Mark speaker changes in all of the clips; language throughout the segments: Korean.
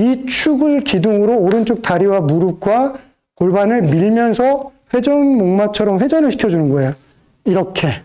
Speaker 1: 이 축을 기둥으로 오른쪽 다리와 무릎과 골반을 밀면서 회전 목마처럼 회전을 시켜주는 거예요. 이렇게.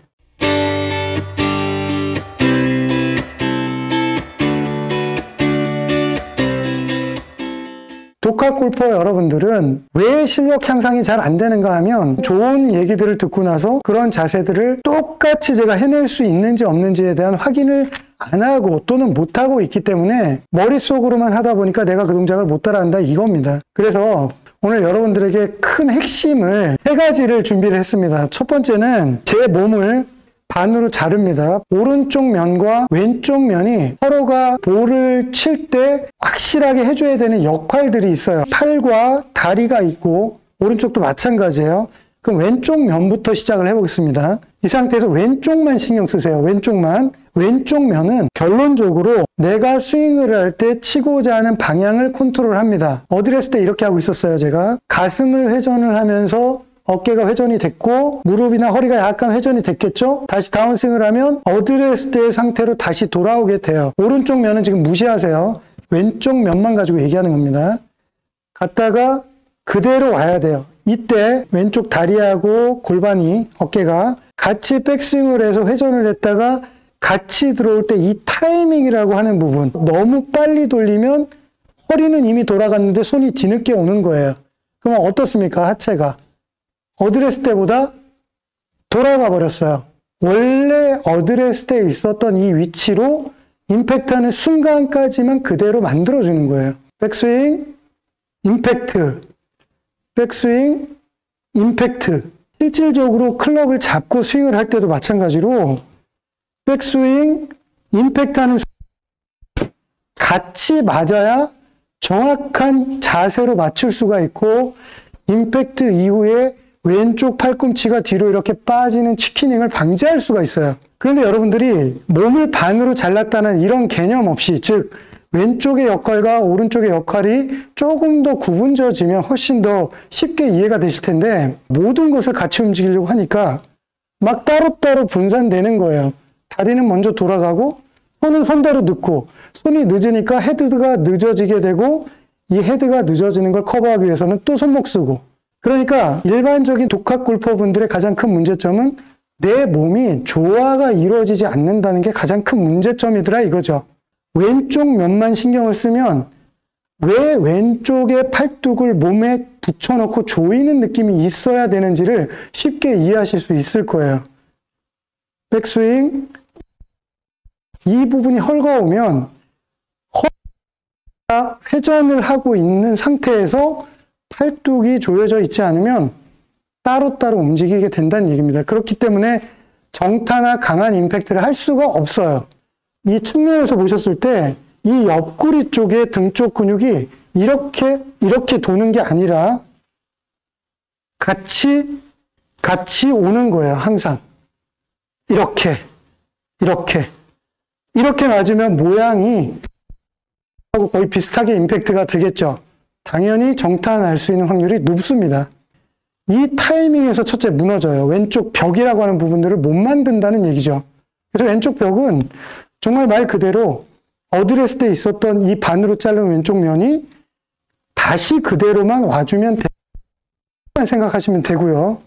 Speaker 1: 독학 골퍼 여러분들은 왜 실력 향상이 잘 안 되는가 하면 좋은 얘기들을 듣고 나서 그런 자세들을 똑같이 제가 해낼 수 있는지 없는지에 대한 확인을 안 하고 또는 못 하고 있기 때문에 머릿속으로만 하다 보니까 내가 그 동작을 못 따라한다 이겁니다. 그래서 오늘 여러분들에게 큰 핵심을 3가지를 준비를 했습니다. 첫 번째는 제 몸을 반으로 자릅니다. 오른쪽 면과 왼쪽 면이 서로가 볼을 칠 때 확실하게 해줘야 되는 역할들이 있어요. 팔과 다리가 있고 오른쪽도 마찬가지예요. 그럼 왼쪽 면부터 시작을 해보겠습니다. 이 상태에서 왼쪽만 신경 쓰세요. 왼쪽만. 왼쪽 면은 결론적으로 내가 스윙을 할 때 치고자 하는 방향을 컨트롤합니다. 어드레스 때 이렇게 하고 있었어요. 제가 가슴을 회전을 하면서 어깨가 회전이 됐고 무릎이나 허리가 약간 회전이 됐겠죠? 다시 다운스윙을 하면 어드레스 때의 상태로 다시 돌아오게 돼요. 오른쪽 면은 지금 무시하세요. 왼쪽 면만 가지고 얘기하는 겁니다. 갔다가 그대로 와야 돼요. 이때 왼쪽 다리하고 골반이 어깨가 같이 백스윙을 해서 회전을 했다가 같이 들어올 때 이 타이밍이라고 하는 부분, 너무 빨리 돌리면 허리는 이미 돌아갔는데 손이 뒤늦게 오는 거예요. 그러면 어떻습니까? 하체가 어드레스 때보다 돌아가 버렸어요. 원래 어드레스 때 있었던 이 위치로 임팩트하는 순간까지만 그대로 만들어주는 거예요. 백스윙, 임팩트, 백스윙, 임팩트. 실질적으로 클럽을 잡고 스윙을 할 때도 마찬가지로 백스윙, 임팩트하는 같이 맞아야 정확한 자세로 맞출 수가 있고 임팩트 이후에 왼쪽 팔꿈치가 뒤로 이렇게 빠지는 치키닝을 방지할 수가 있어요. 그런데 여러분들이 몸을 반으로 잘랐다는 이런 개념 없이, 즉 왼쪽의 역할과 오른쪽의 역할이 조금 더 구분져지면 훨씬 더 쉽게 이해가 되실 텐데 모든 것을 같이 움직이려고 하니까 막 따로따로 분산되는 거예요. 다리는 먼저 돌아가고 손은 손대로 늦고 손이 늦으니까 헤드가 늦어지게 되고 이 헤드가 늦어지는 걸 커버하기 위해서는 또 손목 쓰고, 그러니까 일반적인 독학 골퍼분들의 가장 큰 문제점은 내 몸이 조화가 이루어지지 않는다는 게 가장 큰 문제점이더라 이거죠. 왼쪽 면만 신경을 쓰면 왜 왼쪽에 팔뚝을 몸에 붙여놓고 조이는 느낌이 있어야 되는지를 쉽게 이해하실 수 있을 거예요. 백스윙, 이 부분이 헐거우면 허리가 회전을 하고 있는 상태에서 팔뚝이 조여져 있지 않으면 따로따로 움직이게 된다는 얘기입니다. 그렇기 때문에 정타나 강한 임팩트를 할 수가 없어요. 이 측면에서 보셨을 때 이 옆구리 쪽에 등 쪽 근육이 이렇게 도는 게 아니라 같이 오는 거예요. 항상 이렇게 맞으면 모양이 거의 비슷하게 임팩트가 되겠죠. 당연히 정타 날 수 있는 확률이 높습니다. 이 타이밍에서 첫째 무너져요. 왼쪽 벽이라고 하는 부분들을 못 만든다는 얘기죠. 그래서 왼쪽 벽은 정말 말 그대로 어드레스 때 있었던 이 반으로 자른 왼쪽 면이 다시 그대로만 와주면 생각하시면 되고요.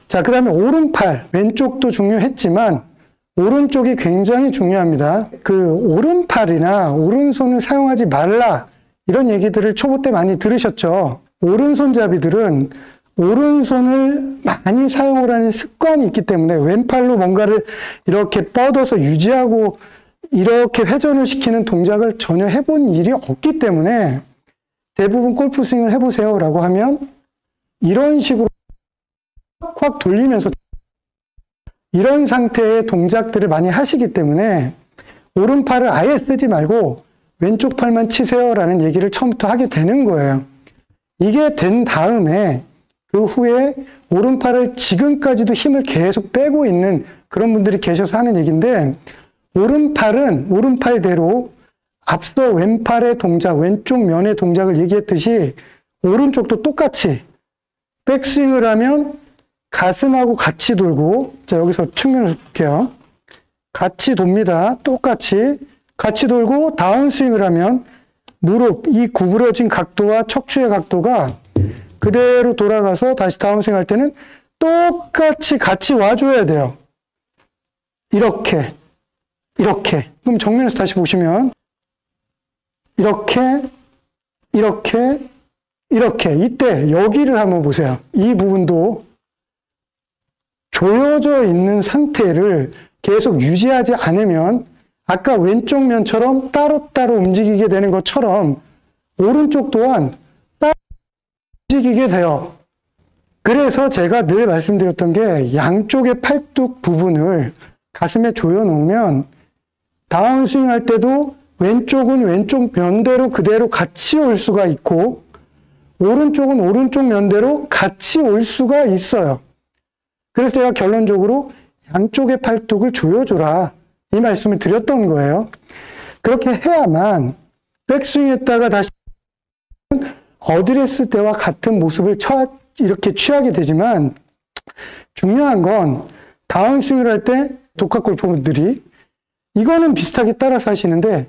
Speaker 1: 자, 그 다음에 오른팔, 왼쪽도 중요했지만 오른쪽이 굉장히 중요합니다. 그 오른팔이나 오른손을 사용하지 말라 이런 얘기들을 초보 때 많이 들으셨죠. 오른손잡이들은 오른손을 많이 사용을 하는 습관이 있기 때문에 왼팔로 뭔가를 이렇게 뻗어서 유지하고 이렇게 회전을 시키는 동작을 전혀 해본 일이 없기 때문에 대부분 골프 스윙을 해보세요 라고 하면 이런 식으로 확 돌리면서 이런 상태의 동작들을 많이 하시기 때문에 오른팔을 아예 쓰지 말고 왼쪽 팔만 치세요 라는 얘기를 처음부터 하게 되는 거예요. 이게 된 다음에 그 후에 오른팔을 지금까지도 힘을 계속 빼고 있는 그런 분들이 계셔서 하는 얘기인데, 오른팔은 오른팔대로 앞서 왼팔의 동작, 왼쪽 면의 동작을 얘기했듯이 오른쪽도 똑같이 백스윙을 하면 가슴하고 같이 돌고, 자 여기서 측면을 볼게요. 같이 돕니다. 똑같이 같이 돌고 다운스윙을 하면 무릎, 이 구부러진 각도와 척추의 각도가 그대로 돌아가서 다시 다운스윙 할 때는 똑같이 같이 와줘야 돼요. 이렇게. 그럼 정면에서 다시 보시면 이렇게. 이때 여기를 한번 보세요. 이 부분도 조여져 있는 상태를 계속 유지하지 않으면 아까 왼쪽 면처럼 따로따로 움직이게 되는 것처럼 오른쪽 또한 따로 움직이게 돼요. 그래서 제가 늘 말씀드렸던 게 양쪽의 팔뚝 부분을 가슴에 조여 놓으면 다운스윙 할 때도 왼쪽은 왼쪽 면대로 그대로 같이 올 수가 있고 오른쪽은 오른쪽 면대로 같이 올 수가 있어요. 그래서 제가 결론적으로 양쪽의 팔뚝을 조여줘라 이 말씀을 드렸던 거예요. 그렇게 해야만 백스윙 했다가 다시 어드레스 때와 같은 모습을 이렇게 취하게 되지만 중요한 건 다운스윙을 할 때 독학 골퍼분들이 이거는 비슷하게 따라서 하시는데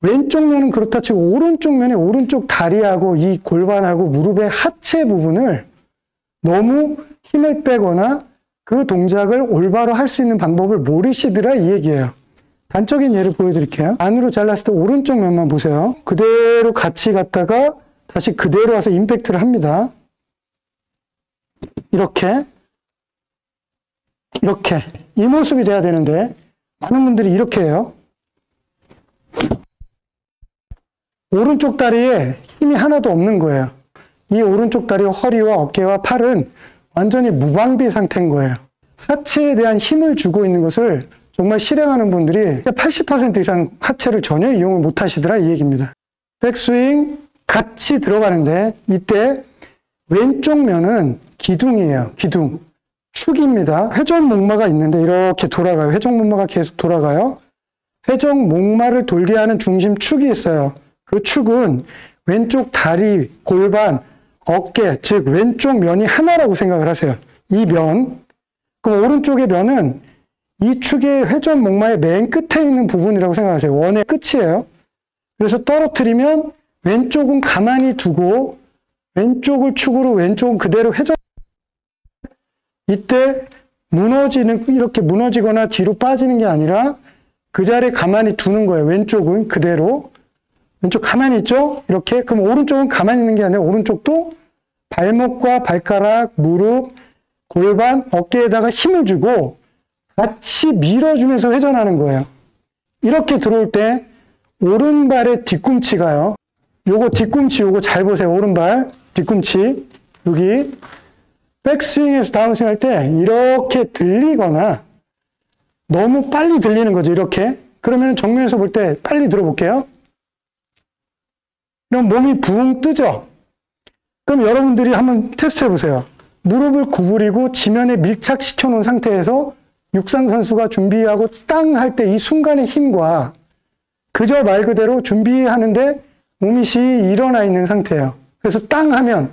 Speaker 1: 왼쪽 면은 그렇다 치고 오른쪽 면에 오른쪽 다리하고 이 골반하고 무릎의 하체 부분을 너무 힘을 빼거나 그 동작을 올바로 할 수 있는 방법을 모르시더라 이 얘기예요. 단적인 예를 보여드릴게요. 안으로 잘랐을 때 오른쪽 면만 보세요. 그대로 같이 갔다가 다시 그대로 와서 임팩트를 합니다. 이렇게 이 모습이 돼야 되는데 많은 분들이 이렇게 해요. 오른쪽 다리에 힘이 하나도 없는 거예요. 이 오른쪽 다리 허리와 어깨와 팔은 완전히 무방비 상태인 거예요. 하체에 대한 힘을 주고 있는 것을 정말 실행하는 분들이 80% 이상 하체를 전혀 이용을 못 하시더라 이 얘기입니다. 백스윙 같이 들어가는데 이때 왼쪽 면은 기둥이에요. 기둥. 축입니다. 회전목마가 있는데 이렇게 돌아가요. 회전목마가 계속 돌아가요. 회전목마를 돌게 하는 중심축이 있어요. 그 축은 왼쪽 다리, 골반, 어깨, 즉 왼쪽 면이 하나라고 생각을 하세요. 이 면. 그럼 오른쪽의 면은 이 축의 회전목마의 맨 끝에 있는 부분이라고 생각하세요. 원의 끝이에요. 그래서 떨어뜨리면 왼쪽은 가만히 두고 왼쪽을 축으로 왼쪽은 그대로 회전. 이때 이렇게 무너지거나 뒤로 빠지는 게 아니라 그 자리에 가만히 두는 거예요. 왼쪽은 그대로. 왼쪽 가만히 있죠? 이렇게. 그럼 오른쪽은 가만히 있는 게 아니라 오른쪽도 발목과 발가락, 무릎, 골반, 어깨에다가 힘을 주고 같이 밀어주면서 회전하는 거예요. 이렇게 들어올 때 오른발의 뒤꿈치가요. 요거 뒤꿈치 요거 잘 보세요. 오른발 뒤꿈치 여기 백스윙에서 다운스윙 할 때 이렇게 들리거나 너무 빨리 들리는 거죠. 이렇게. 그러면 정면에서 볼 때 빨리 들어볼게요. 그럼 몸이 붕 뜨죠? 그럼 여러분들이 한번 테스트 해보세요. 무릎을 구부리고 지면에 밀착시켜 놓은 상태에서 육상 선수가 준비하고 땅 할 때 이 순간의 힘과 그저 말 그대로 준비하는데 몸이 일어나 있는 상태예요. 그래서 땅 하면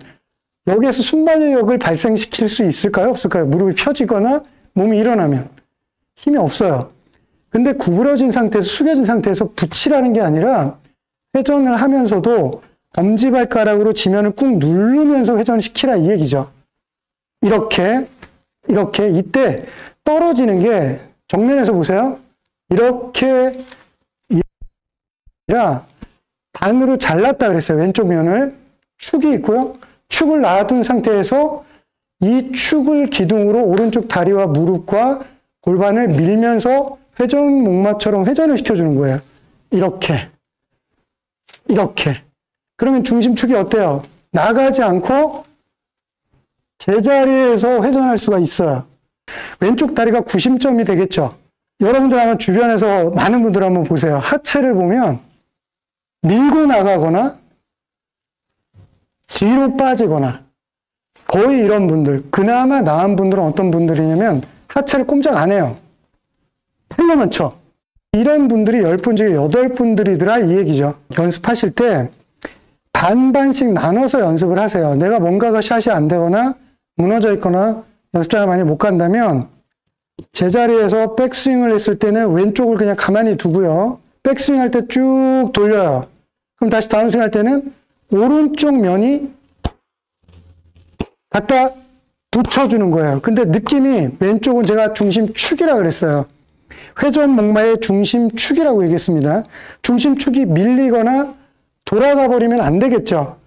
Speaker 1: 여기에서 순발력을 발생시킬 수 있을까요? 없을까요? 무릎이 펴지거나 몸이 일어나면 힘이 없어요. 근데 구부러진 상태에서 숙여진 상태에서 붙이라는 게 아니라 회전을 하면서도 엄지발가락으로 지면을 꾹 누르면서 회전시키라 이 얘기죠. 이렇게 이때 떨어지는 게 정면에서 보세요. 이렇게 아니라 반으로 잘랐다 그랬어요. 왼쪽 면을 축이 있고요. 축을 놔둔 상태에서 이 축을 기둥으로 오른쪽 다리와 무릎과 골반을 밀면서 회전목마처럼 회전을 시켜주는 거예요. 이렇게. 그러면 중심축이 어때요? 나가지 않고 제자리에서 회전할 수가 있어요. 왼쪽 다리가 구심점이 되겠죠. 여러분들 아마 주변에서 많은 분들 한번 보세요. 하체를 보면 밀고 나가거나 뒤로 빠지거나 거의 이런 분들. 그나마 나은 분들은 어떤 분들이냐면 하체를 꼼짝 안 해요. 팔로만 쳐. 이런 분들이 10분 중에 8분들이더라 이 얘기죠. 연습하실 때 반반씩 나눠서 연습을 하세요. 내가 뭔가가 샷이 안 되거나 무너져 있거나 연습장을 많이 못 간다면 제자리에서 백스윙을 했을 때는 왼쪽을 그냥 가만히 두고요. 백스윙 할 때 쭉 돌려요. 그럼 다시 다운스윙 할 때는 오른쪽 면이 갖다 붙여주는 거예요. 근데 느낌이 왼쪽은 제가 중심축이라고 그랬어요. 회전 목마의 중심축이라고 얘기했습니다. 중심축이 밀리거나 돌아가 버리면 안 되겠죠.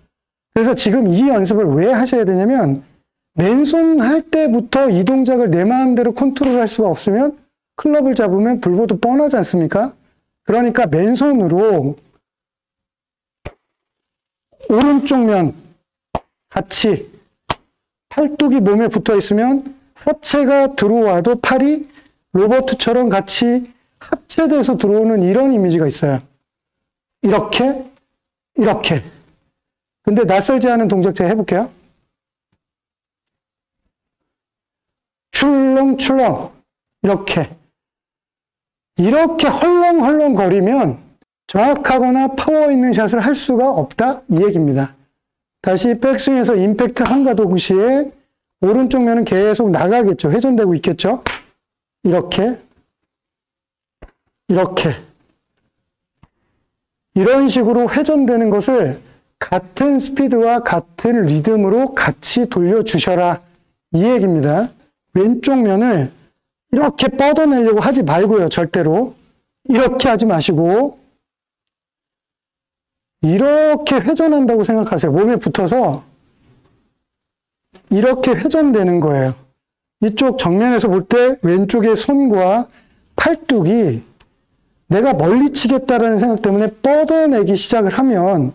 Speaker 1: 그래서 지금 이 연습을 왜 하셔야 되냐면 맨손 할 때부터 이 동작을 내 마음대로 컨트롤할 수가 없으면 클럽을 잡으면 불보듯 뻔하지 않습니까? 그러니까 맨손으로 오른쪽 면 같이 팔뚝이 몸에 붙어 있으면 하체가 들어와도 팔이 로버트처럼 같이 합체돼서 들어오는 이런 이미지가 있어요. 이렇게, 이렇게. 근데 낯설지 않은 동작 제가 해볼게요. 출렁출렁. 이렇게. 이렇게 헐렁헐렁 거리면 정확하거나 파워 있는 샷을 할 수가 없다. 이 얘기입니다. 다시 백스윙에서 임팩트 함과 동시에 오른쪽 면은 계속 나가겠죠. 회전되고 있겠죠. 이렇게. 이렇게. 이런 식으로 회전되는 것을 같은 스피드와 같은 리듬으로 같이 돌려주셔라. 이 얘기입니다. 왼쪽 면을 이렇게 뻗어내려고 하지 말고요. 절대로. 이렇게 하지 마시고 이렇게 회전한다고 생각하세요. 몸에 붙어서 이렇게 회전되는 거예요. 이쪽 정면에서 볼 때 왼쪽의 손과 팔뚝이 내가 멀리 치겠다라는 생각 때문에 뻗어내기 시작을 하면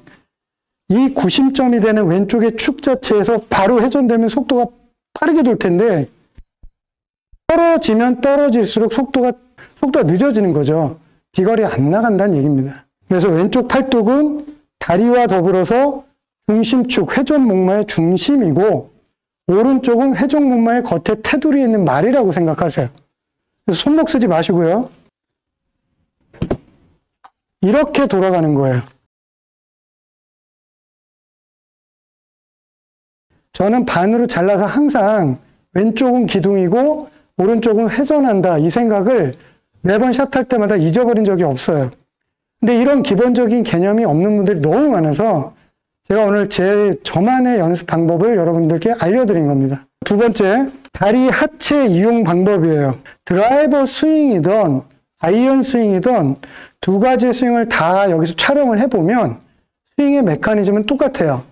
Speaker 1: 이 구심점이 되는 왼쪽의 축 자체에서 바로 회전되면 속도가 빠르게 돌 텐데 떨어지면 떨어질수록 속도가 늦어지는 거죠. 비거리 안 나간다는 얘기입니다. 그래서 왼쪽 팔뚝은 다리와 더불어서 중심축, 회전 목마의 중심이고 오른쪽은 회전 목마의 겉에 테두리에 있는 말이라고 생각하세요. 그래서 손목 쓰지 마시고요. 이렇게 돌아가는 거예요. 저는 반으로 잘라서 항상 왼쪽은 기둥이고 오른쪽은 회전한다 이 생각을 매번 샷할 때마다 잊어버린 적이 없어요. 근데 이런 기본적인 개념이 없는 분들이 너무 많아서 제가 오늘 저만의 연습 방법을 여러분들께 알려드린 겁니다. 두 번째, 다리 하체 이용 방법이에요. 드라이버 스윙이든 아이언 스윙이든 두 가지 스윙을 다 여기서 촬영을 해보면 스윙의 메커니즘은 똑같아요.